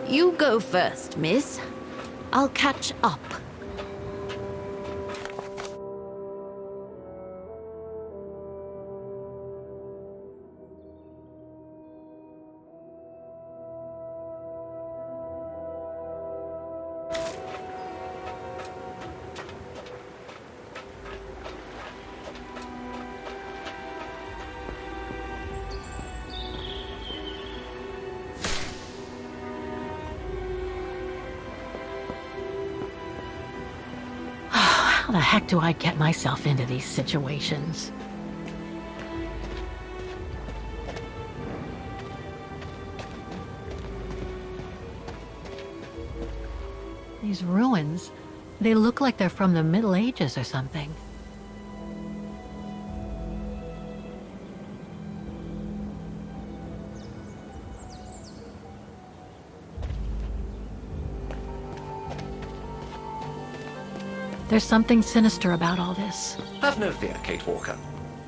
You go first, miss. I'll catch up. How the heck do I get myself into these situations? These ruins, they look like they're from the Middle Ages or something. There's something sinister about all this. Have no fear, Kate Walker.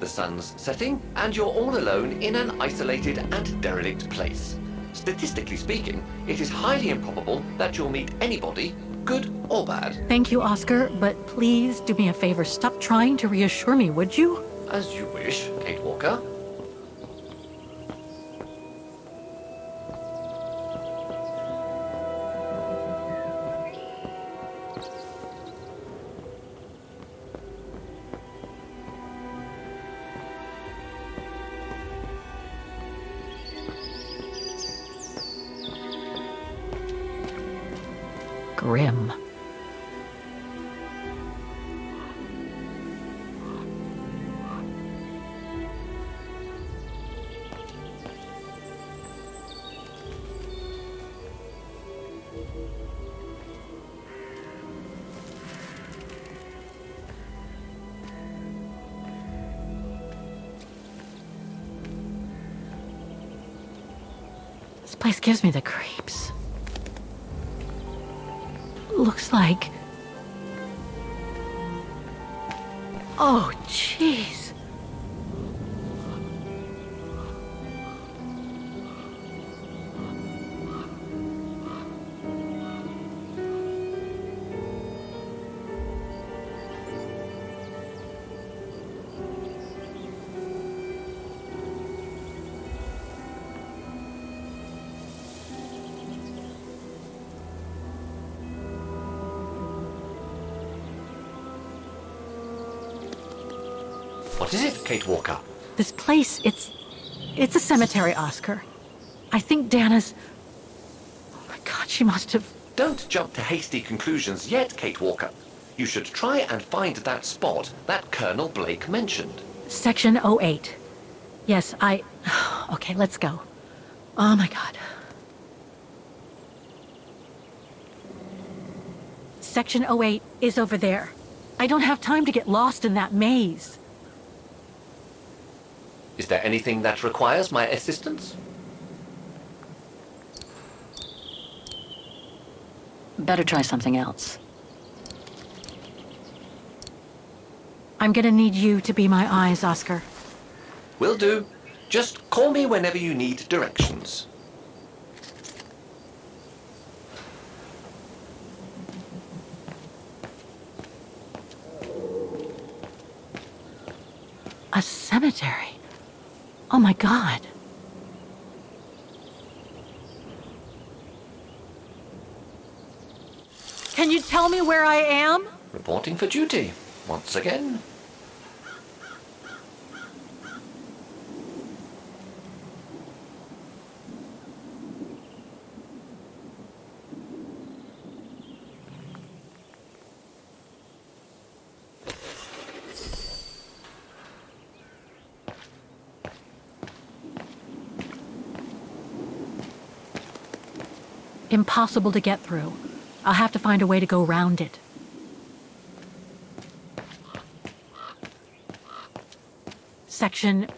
The sun's setting, and you're all alone in an isolated and derelict place. Statistically speaking, it is highly improbable that you'll meet anybody, good or bad. Thank you, Oscar, but please do me a favor. Stop trying to reassure me, would you? As you wish, Kate Walker. Grim. This place gives me the creeps. Looks like... Oh, jeez. What is it, Kate Walker? This place, it's a cemetery, Oscar. I think Dana's... Oh my God, she must have... Don't jump to hasty conclusions yet, Kate Walker. You should try and find that spot that Colonel Blake mentioned. Section 08. Yes, Okay, let's go. Oh my God. Section 08 is over there. I don't have time to get lost in that maze. Is there anything that requires my assistance? Better try something else. I'm gonna need you to be my eyes, Oscar. Will do. Just call me whenever you need directions. A cemetery. Oh my God. Can you tell me where I am? Reporting for duty, once again. Impossible to get through. I'll have to find a way to go round it. Section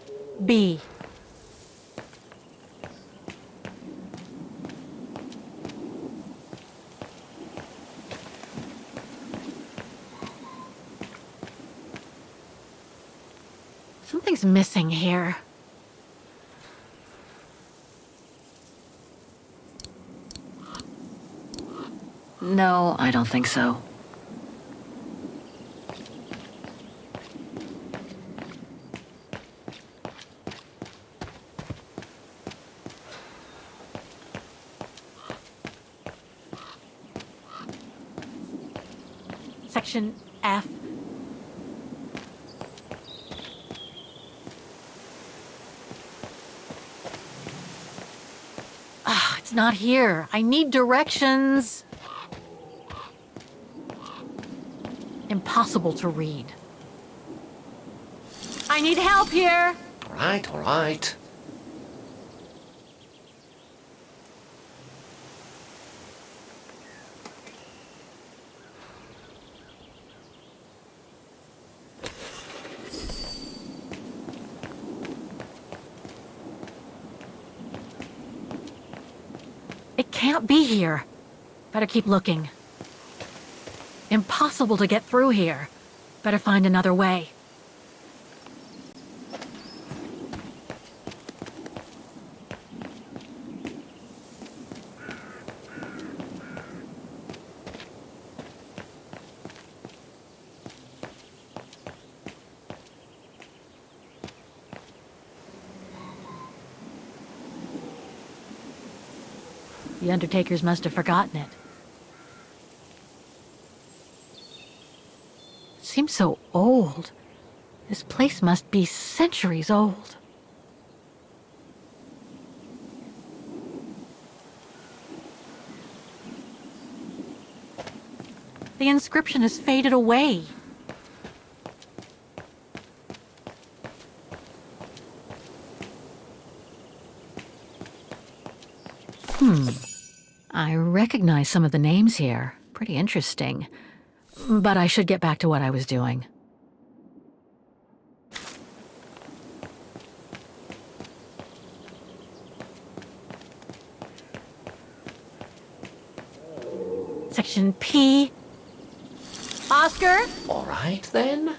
B. Something's missing here. No, I don't think so. Section F. Ah, it's not here. I need directions. Impossible to read. I need help here. All right, all right. It can't be here. Better keep looking. Impossible to get through here. Better find another way. The Undertakers must have forgotten it. It seems so old. This place must be centuries old. The inscription has faded away. I recognize some of the names here. Pretty interesting. But I should get back to what I was doing. Section P. Oscar? All right, then.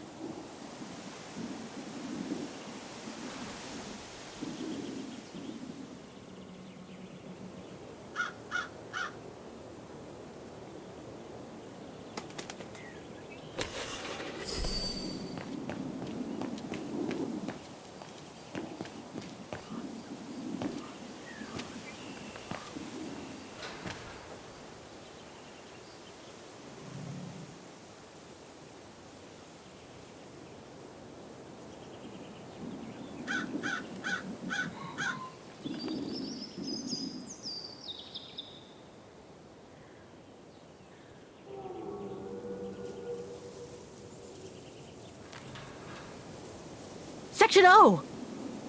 Section O!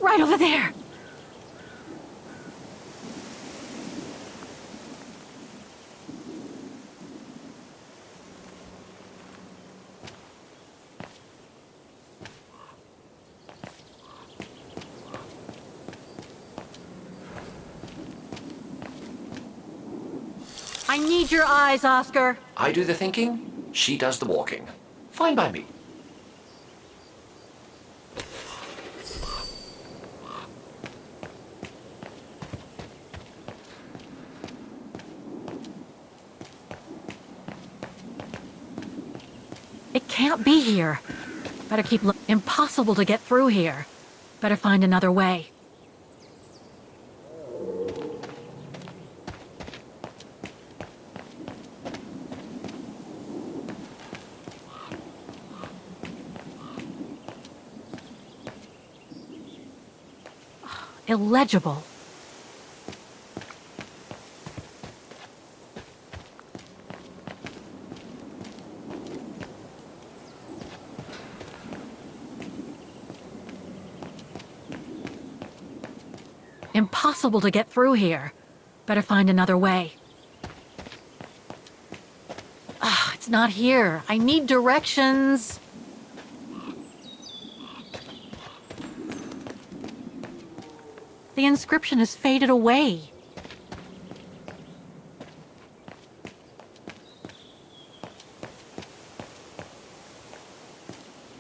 Right over there! I need your eyes, Oscar. I do the thinking, she does the walking. Fine by me. It can't be here. Better keep looking. Impossible to get through here. Better find another way. Illegible. Impossible to get through here. Better find another way. Ah, it's not here. I need directions. The inscription has faded away.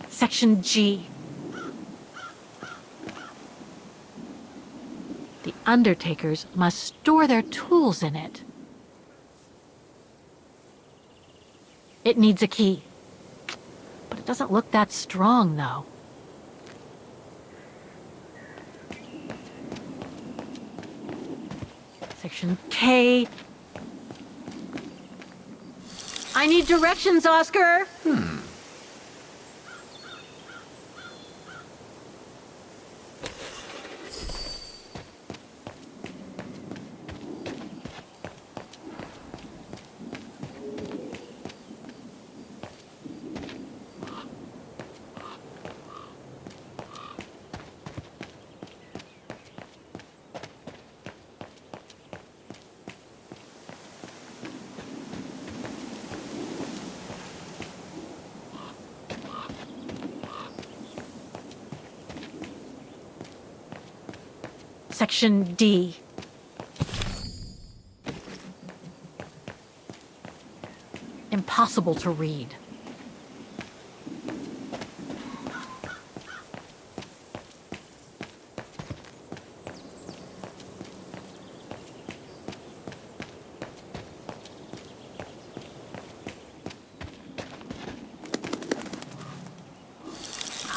Section G. The Undertakers must store their tools in it. It needs a key. But it doesn't look that strong, though. Section K. I need directions, Oscar! Section D. Impossible to read.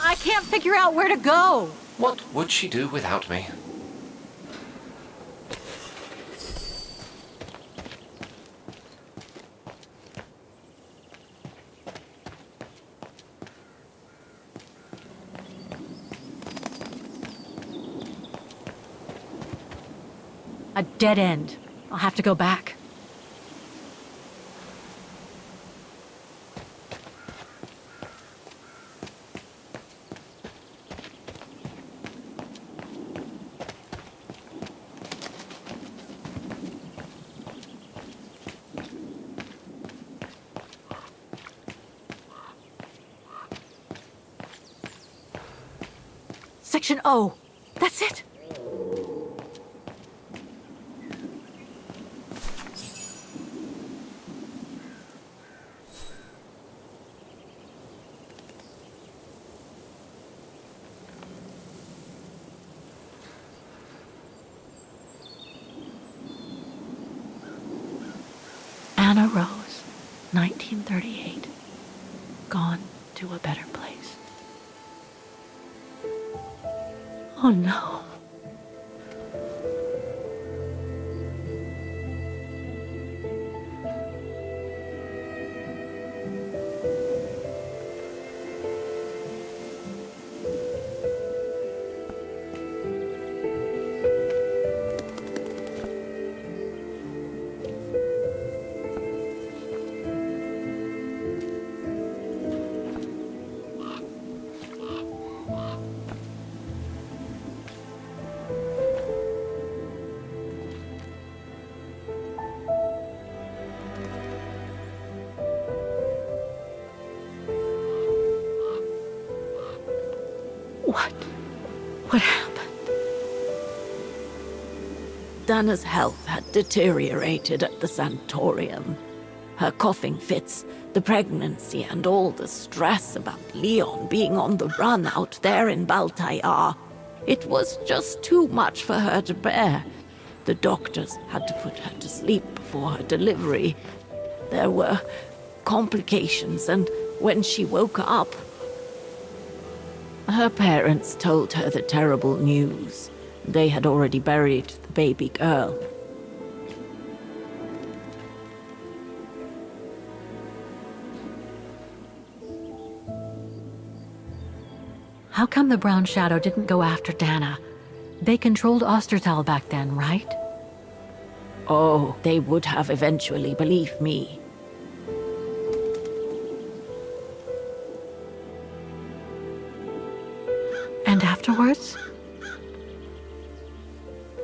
I can't figure out where to go. What would she do without me? A dead end. I'll have to go back. Section O. That's it. Anna Rose, 1938. Gone to a better place. Oh no. What happened? Dana's health had deteriorated at the sanatorium. Her coughing fits, the pregnancy, and all the stress about Leon being on the run out there in Baltayar. It was just too much for her to bear. The doctors had to put her to sleep before her delivery. There were complications, and when she woke up, her parents told her the terrible news. They had already buried the baby girl. How come the Brown Shadow didn't go after Dana? They controlled Ostertal back then, right? Oh, they would have eventually, believe me. And afterwards?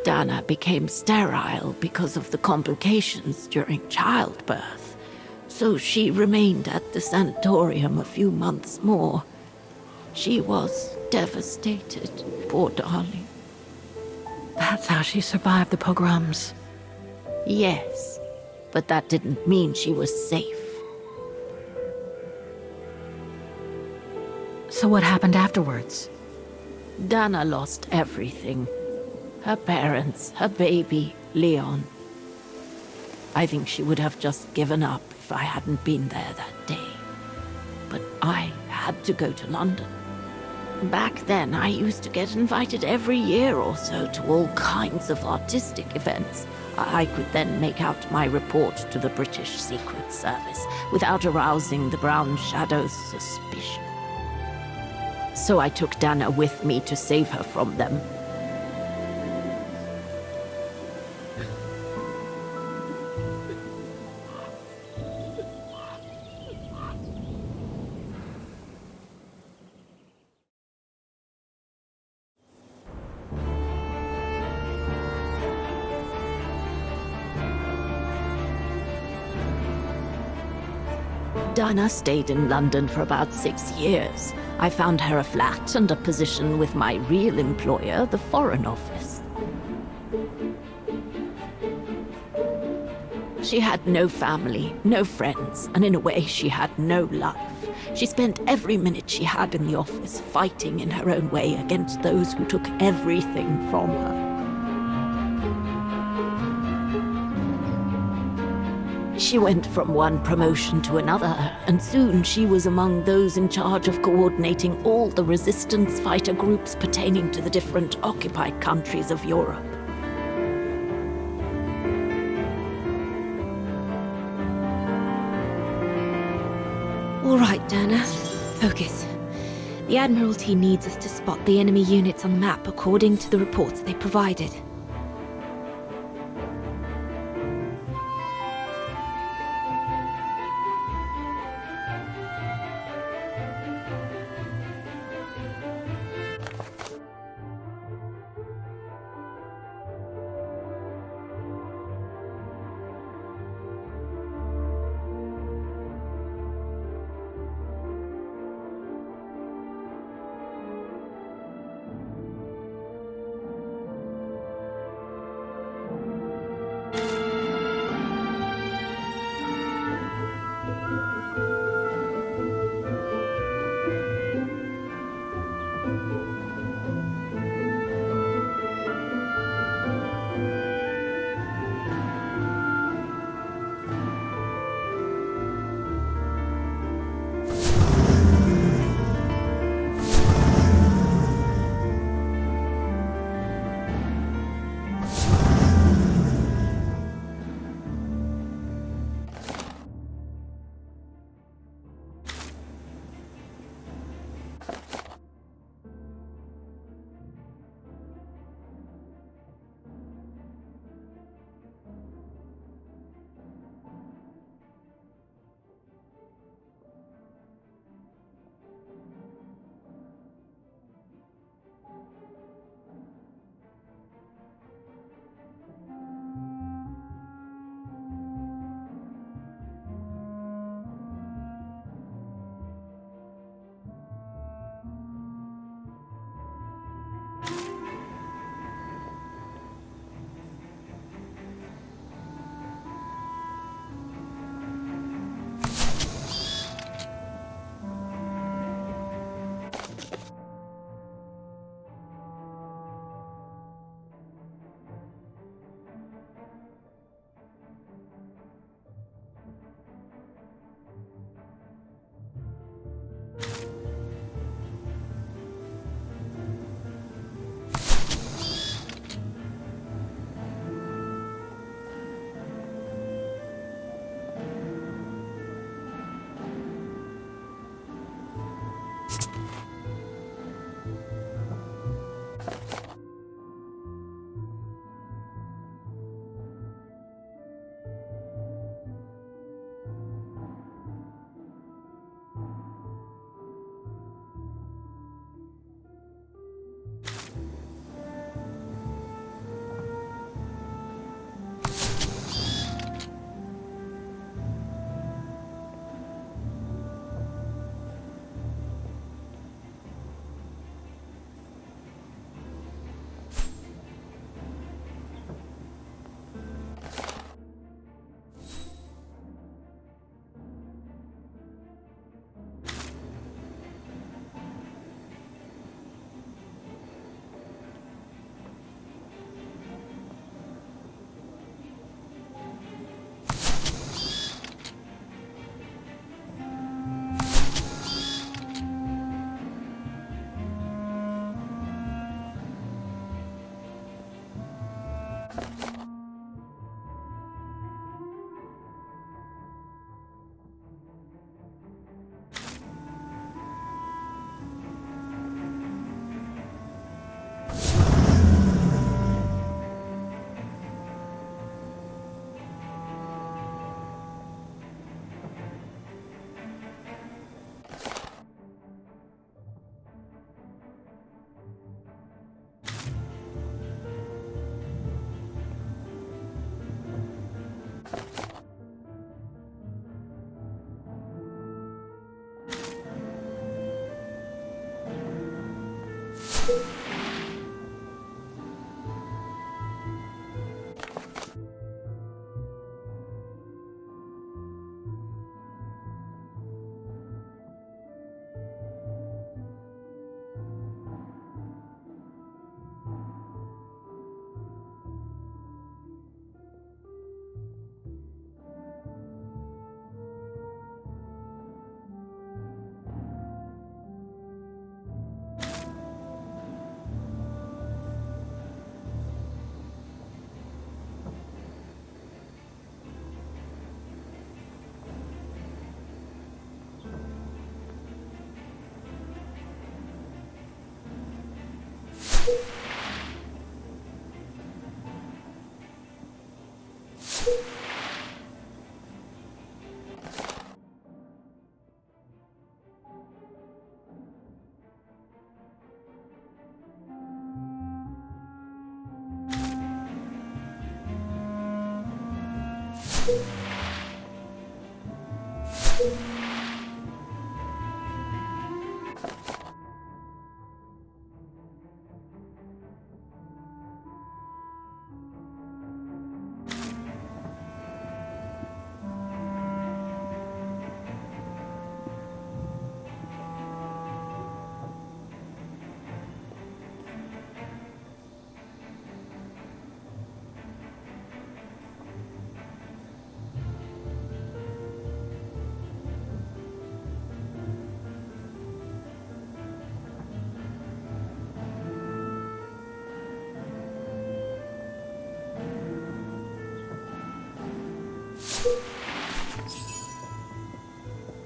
Dana became sterile because of the complications during childbirth. So she remained at the sanatorium a few months more. She was devastated, poor darling. That's how she survived the pogroms. Yes, but that didn't mean she was safe. So what happened afterwards? Dana lost everything. Her parents, her baby, Leon. I think she would have just given up if I hadn't been there that day. But I had to go to London. Back then, I used to get invited every year or so to all kinds of artistic events. I could then make out my report to the British Secret Service without arousing the Brown Shadow's suspicion. So I took Dana with me to save her from them. Dana stayed in London for about 6 years. I found her a flat and a position with my real employer, the Foreign Office. She had no family, no friends, and in a way she had no life. She spent every minute she had in the office fighting in her own way against those who took everything from her. She went from one promotion to another, and soon she was among those in charge of coordinating all the resistance fighter groups pertaining to the different occupied countries of Europe. All right, Dana. Focus. The Admiralty needs us to spot the enemy units on the map according to the reports they provided.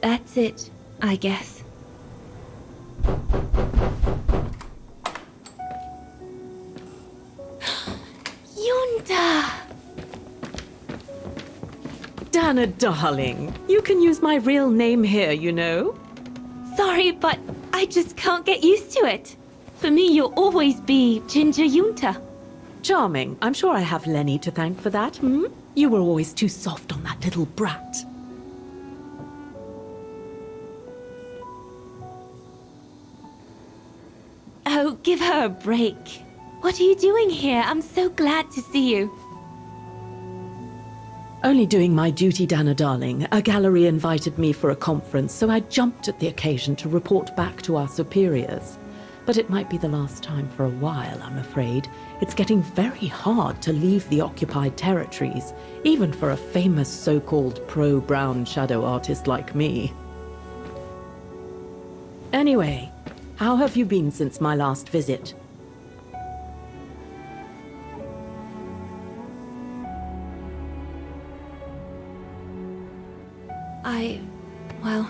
That's it, I guess. Yunta! Dana, darling, you can use my real name here, you know. Sorry, but I just can't get used to it. For me, you'll always be Ginger Yunta. Charming. I'm sure I have Lenny to thank for that, hmm? You were always too soft on that little brat. Oh, give her a break. What are you doing here? I'm so glad to see you. Only doing my duty, Dana, darling. A gallery invited me for a conference, so I jumped at the occasion to report back to our superiors. But it might be the last time for a while, I'm afraid. It's getting very hard to leave the occupied territories, even for a famous so-called pro-brown shadow artist like me. Anyway, how have you been since my last visit? Well,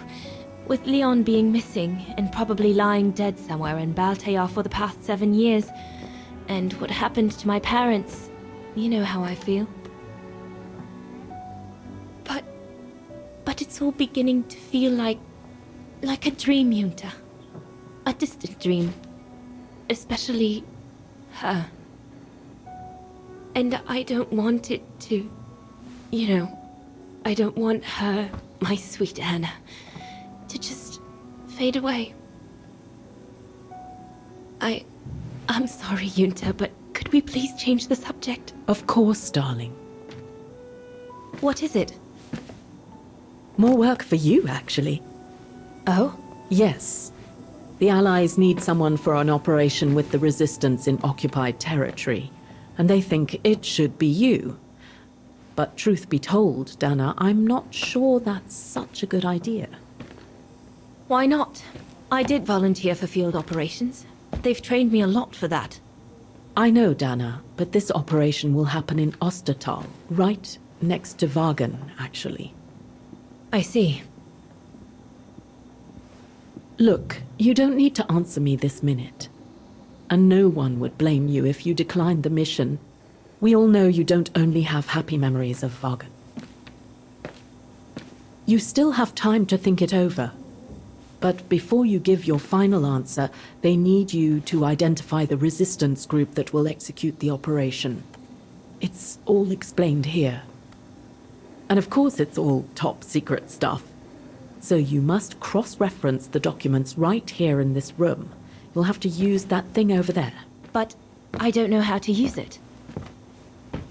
with Leon being missing and probably lying dead somewhere in Baltear for the past 7 years, and what happened to my parents, you know how I feel. But it's all beginning to feel like a dream, Yunta. A distant dream. Especially her. And I don't want it to, I don't want her, my sweet Anna, to just fade away. I'm sorry, Yunta, but could we please change the subject? Of course, darling. What is it? More work for you, actually. Oh? Yes. The Allies need someone for an operation with the Resistance in occupied territory, and they think it should be you. But truth be told, Dana, I'm not sure that's such a good idea. Why not? I did volunteer for field operations. They've trained me a lot for that. I know, Dana, but this operation will happen in Ostertal, right next to Wagen, actually. I see. Look, you don't need to answer me this minute. And no one would blame you if you declined the mission. We all know you don't only have happy memories of Wagen. You still have time to think it over. But before you give your final answer, they need you to identify the resistance group that will execute the operation. It's all explained here. And of course it's all top secret stuff. So you must cross-reference the documents right here in this room. You'll have to use that thing over there. But I don't know how to use it.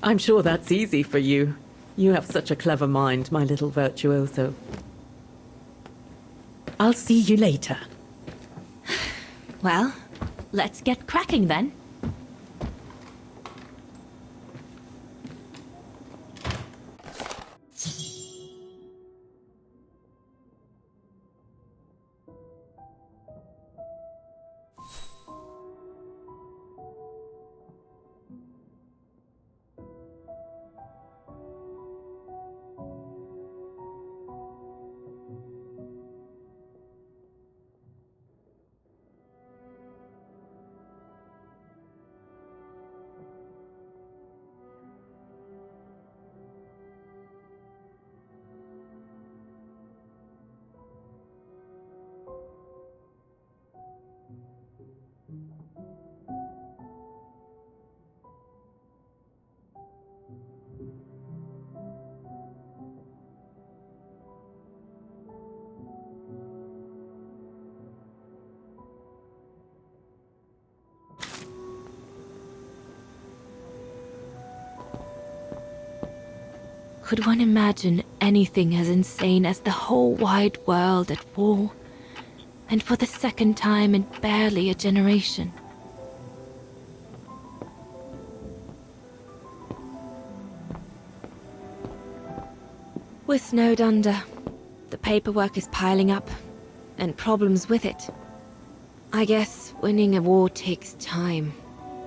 I'm sure that's easy for you. You have such a clever mind, my little virtuoso. I'll see you later. Well, let's get cracking then. Could one imagine anything as insane as the whole wide world at war? And for the second time in barely a generation. We're snowed under. The paperwork is piling up, and problems with it. I guess winning a war takes time,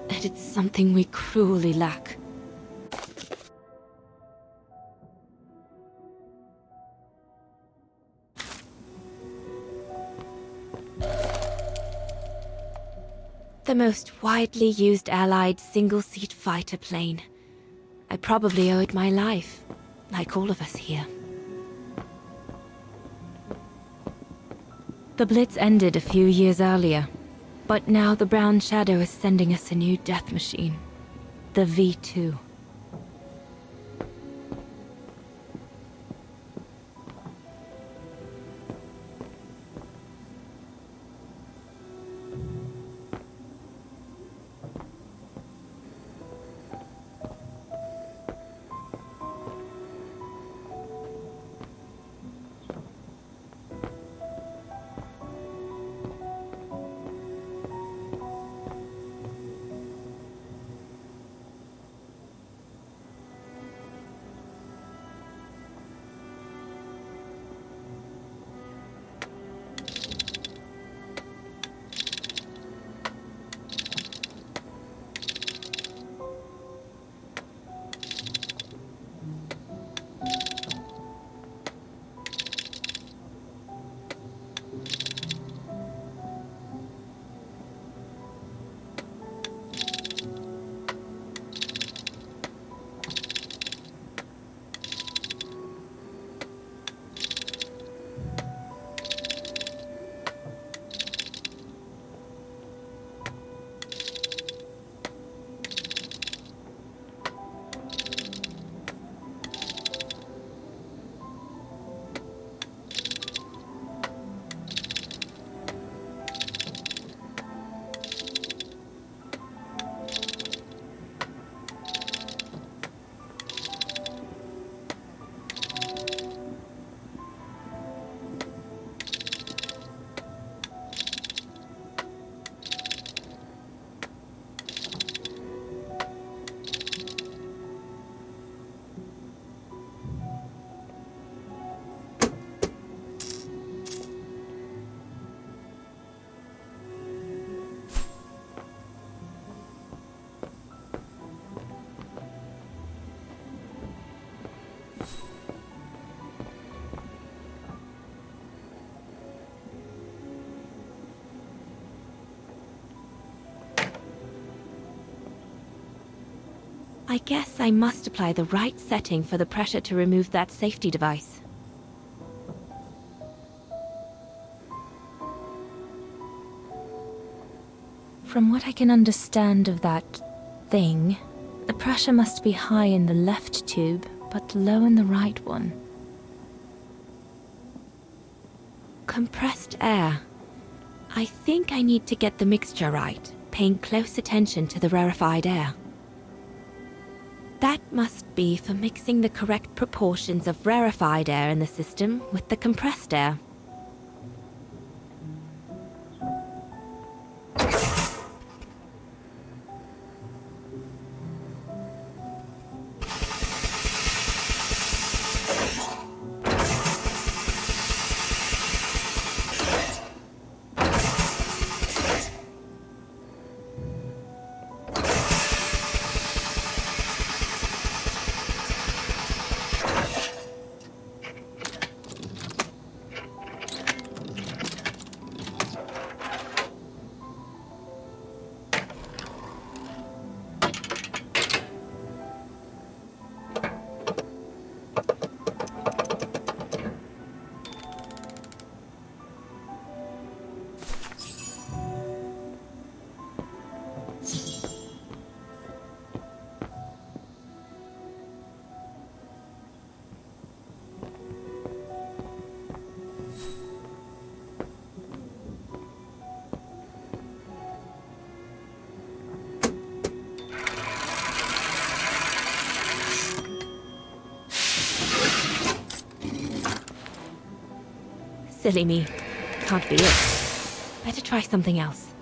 and it's something we cruelly lack. The most widely used Allied single-seat fighter plane. I probably owe it my life, like all of us here. The Blitz ended a few years earlier, but now the Brown Shadow is sending us a new death machine, the V2. I guess I must apply the right setting for the pressure to remove that safety device. From what I can understand of that thing, the pressure must be high in the left tube, but low in the right one. Compressed air. I think I need to get the mixture right, paying close attention to the rarefied air. That must be for mixing the correct proportions of rarefied air in the system with the compressed air. Silly me. Can't be it. Better try something else.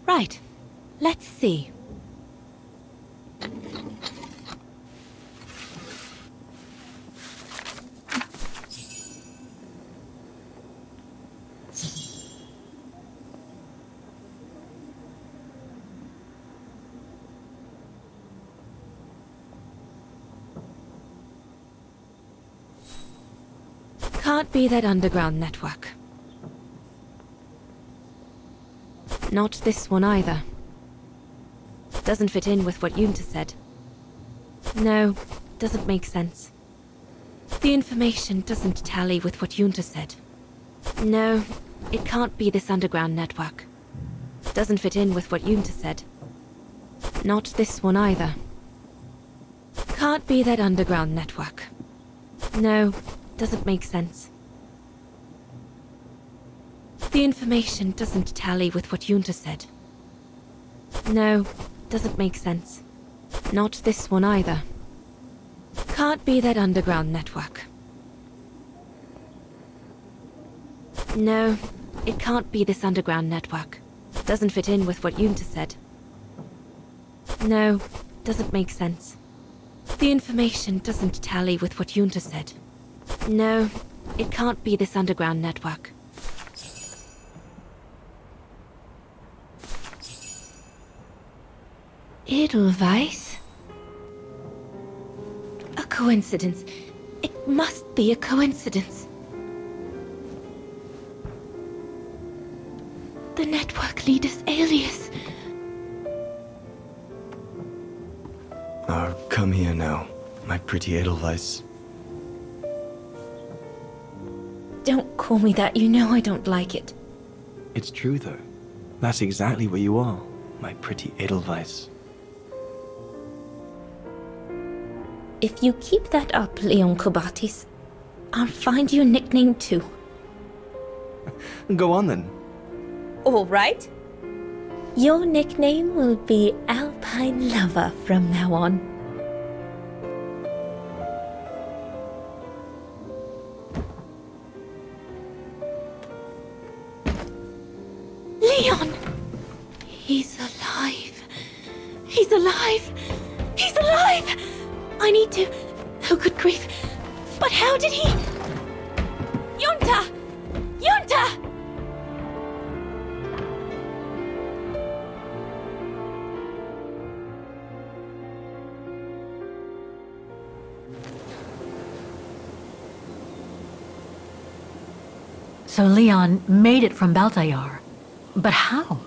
Right. Let's see. Can't be that underground network. Not this one either. Doesn't fit in with what Yunta said. No, doesn't make sense. The information doesn't tally with what Yunta said. No, it can't be this underground network. Doesn't fit in with what Yunta said. Not this one either. Can't be that underground network. No, doesn't make sense. The information doesn't tally with what Yunta said. No, doesn't make sense. Not this one either. Can't be that underground network. No, it can't be this underground network. Doesn't fit in with what Yunta said. No, doesn't make sense. The information doesn't tally with what Yunta said. No, it can't be this underground network. Edelweiss? A coincidence. It must be a coincidence. The network leader's alias. Come here now, my pretty Edelweiss. Don't call me that, you know I don't like it. It's true though. That's exactly what you are, my pretty Edelweiss. If you keep that up, Leon Kobatis, I'll find you a nickname too. Go on then. All right. Your nickname will be Alpine Lover from now on. Leon! He's alive. He's alive. He's alive! I need to... Oh, good grief. But how did he... Yunta! Yunta! So Leon made it from Baltayar. But how?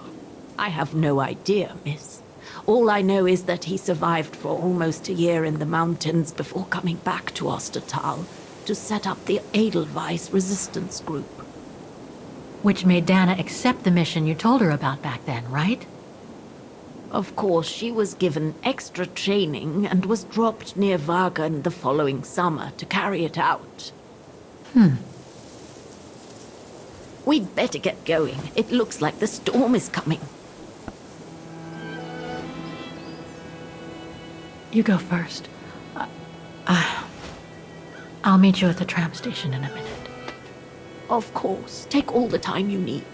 I have no idea, miss. All I know is that he survived for almost a year in the mountains before coming back to Ostertal to set up the Edelweiss resistance group. Which made Dana accept the mission you told her about back then, right? Of course, she was given extra training and was dropped near Wagen the following summer to carry it out. We'd better get going. It looks like the storm is coming. You go first. I'll meet you at the tram station in a minute. Of course. Take all the time you need.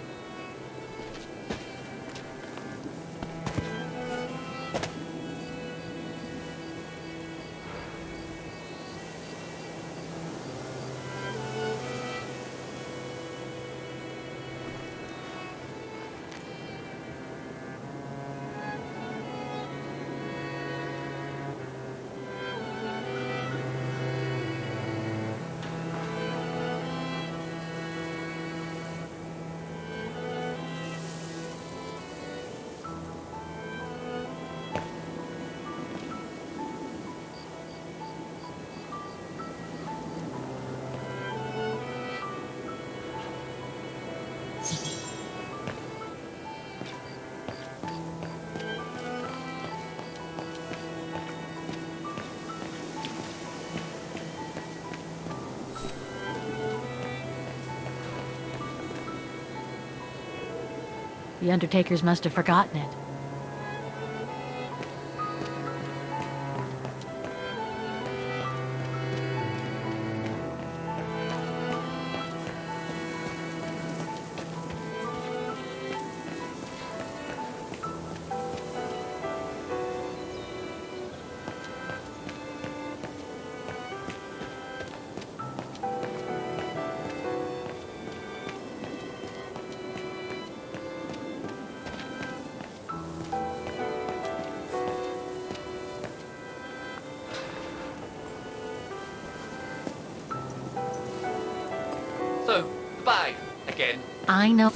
The Undertakers must have forgotten it. So, the bag, again. I know.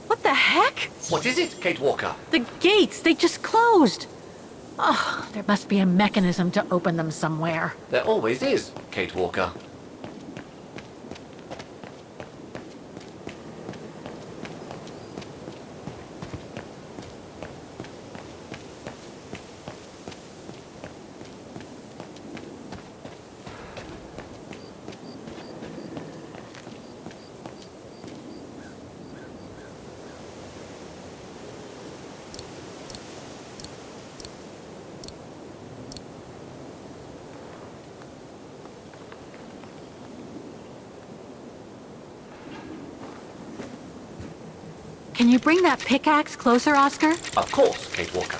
What the heck? What is it, Kate Walker? The gates, they just closed. Oh, there must be a mechanism to open them somewhere. There always is, Kate Walker. Can you bring that pickaxe closer, Oscar? Of course, Kate Walker.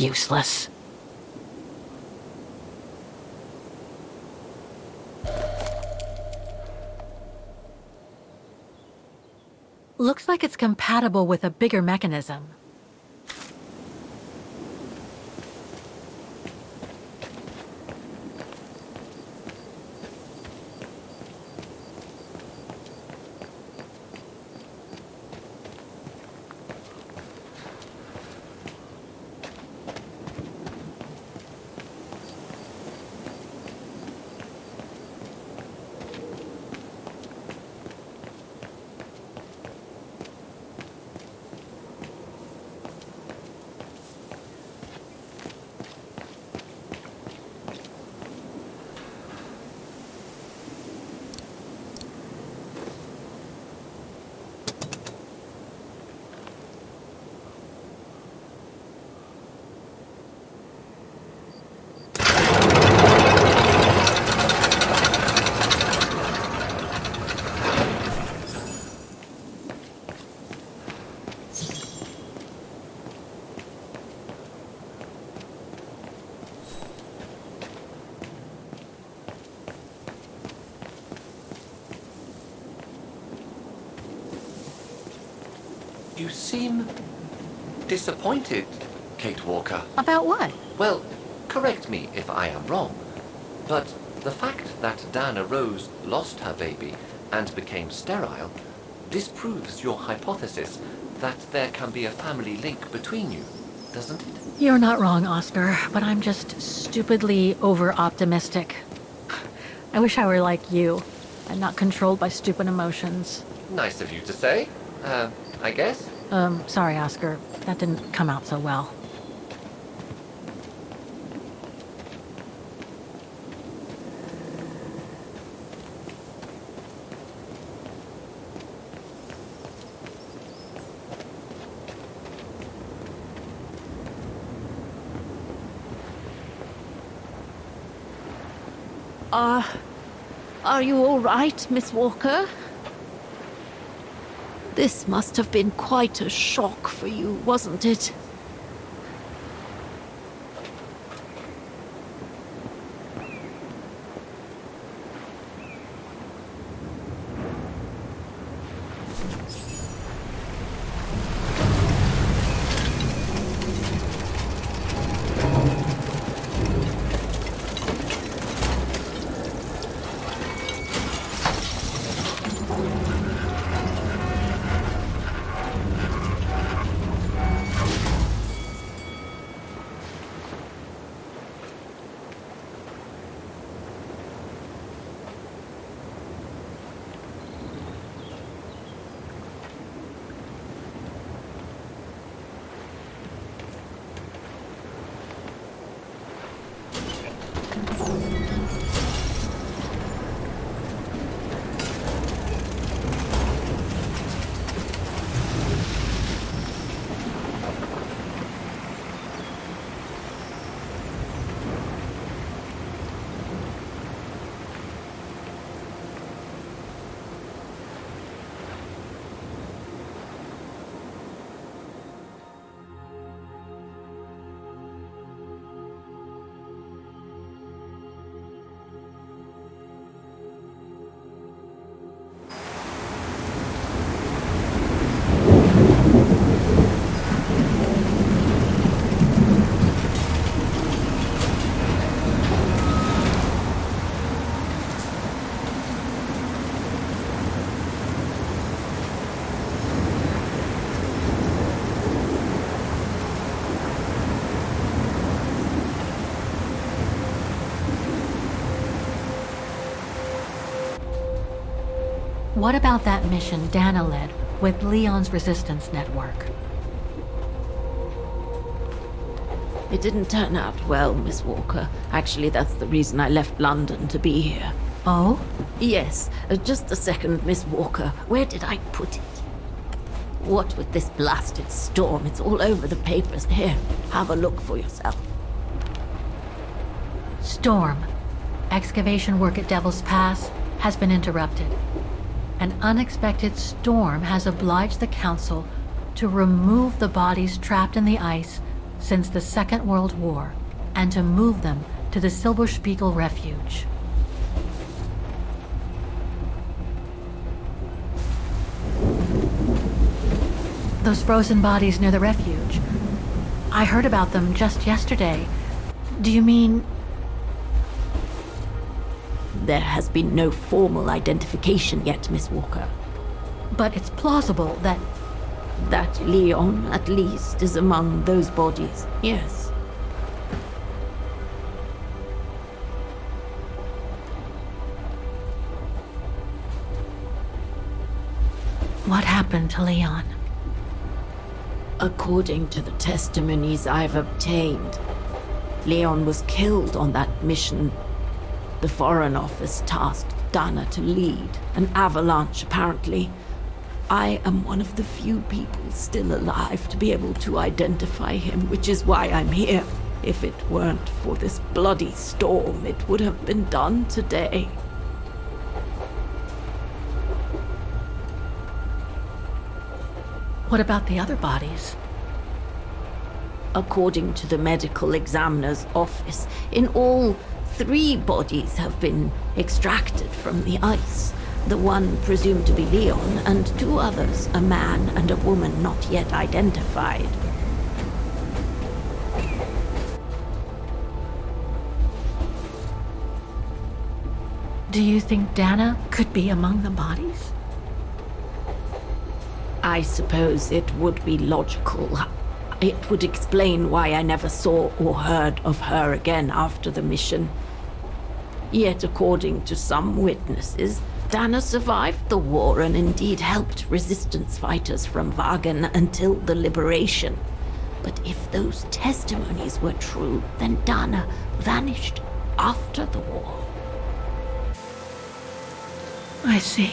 Useless. Looks like it's compatible with a bigger mechanism. You seem disappointed, Kate Walker. About what? Well, correct me if I am wrong, but the fact that Dana Rose lost her baby and became sterile disproves your hypothesis that there can be a family link between you, doesn't it? You're not wrong, Oscar, but I'm just stupidly over-optimistic. I wish I were like you, and not controlled by stupid emotions. Nice of you to say, I guess. Sorry, Oscar. That didn't come out so well. Are you all right, Miss Walker? This must have been quite a shock for you, wasn't it? What about that mission Dana led with Leon's resistance network? It didn't turn out well, Miss Walker. Actually, that's the reason I left London to be here. Oh? Yes, just a second, Miss Walker. Where did I put it? What with this blasted storm? It's all over the papers. Here, have a look for yourself. Storm. Excavation work at Devil's Pass has been interrupted. An unexpected storm has obliged the Council to remove the bodies trapped in the ice since the Second World War and to move them to the Silberspiegel Refuge. Those frozen bodies near the refuge. I heard about them just yesterday. Do you mean... There has been no formal identification yet, Miss Walker. But it's plausible that... That Leon, at least, is among those bodies, yes. What happened to Leon? According to the testimonies I've obtained, Leon was killed on that mission the Foreign Office tasked Dana to lead. An avalanche, apparently. I am one of the few people still alive to be able to identify him, which is why I'm here. If it weren't for this bloody storm, it would have been done today. What about the other bodies? According to the medical examiner's office, in all, 3 bodies have been extracted from the ice. The one presumed to be Leon, and 2 others, a man and a woman not yet identified. Do you think Dana could be among the bodies? I suppose it would be logical. It would explain why I never saw or heard of her again after the mission. Yet, according to some witnesses, Dana survived the war and indeed helped resistance fighters from Wagen until the liberation. But if those testimonies were true, then Dana vanished after the war. I see.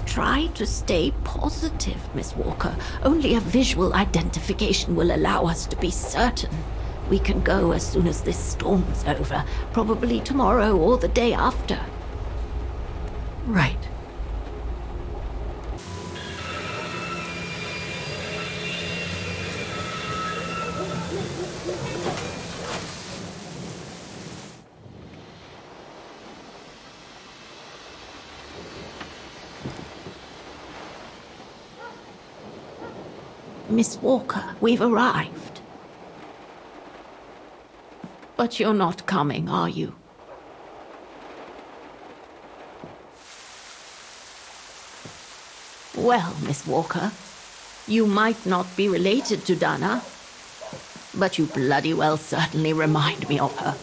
Try to stay positive, Miss Walker. Only a visual identification will allow us to be certain. We can go as soon as this storm's over, probably tomorrow or the day after. Right. Miss Walker, we've arrived. But you're not coming, are you? Well, Miss Walker, you might not be related to Dana, but you bloody well certainly remind me of her.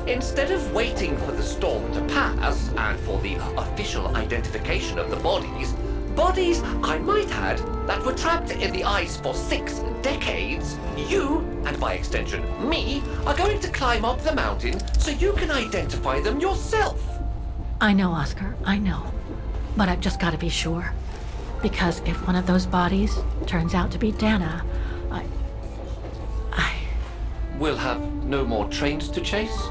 Instead of waiting for the storm to pass and for the official identification of the bodies I might add, that were trapped in the ice for 6 decades, you, and by extension me, are going to climb up the mountain so you can identify them yourself. I know, Oscar, I know. But I've just got to be sure. Because if one of those bodies turns out to be Dana, I... We'll have no more trains to chase?